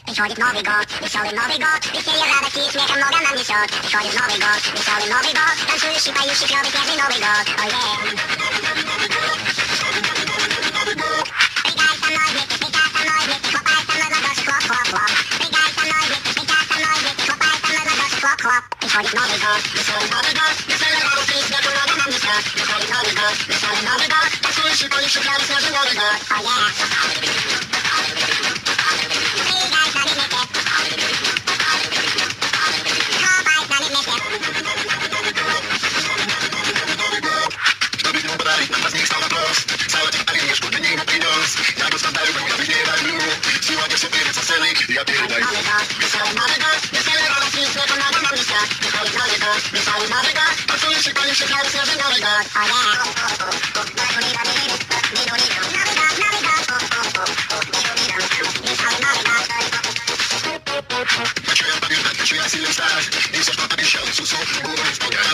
Приходит Новый год, веселый Новый год, веселье, радости и смеха много нам несет. Приходит Новый год, веселый Новый год, танцующий, поющий, клёвый, свежий Новый год. Ой, прыгай со мной вместе, смейся со мной вместе, хлопай со мной в ладоши, хлоп, хлоп, хлоп. Прыгай со мной вместе, смейся со мной вместе, хлопай со мной в ладоши, хлоп, хлоп. Приходит Новый год, веселый Новый год, веселье, радости и смеха много нам несет. Приходит Новый год, веселый Новый год, танцующий, поющий, клёвый, свежий Новый год. Ой, Я передаю. веселый Новый год, веселье, радости и смеха много нам несет. Приходит Новый год, веселый Новый год, танцующий, поющий, клёвый, свежий Новый год. Ой, Хочу я побеждать, хочу я сильным стать, и все, что обещал Иисусу, буду исполнять.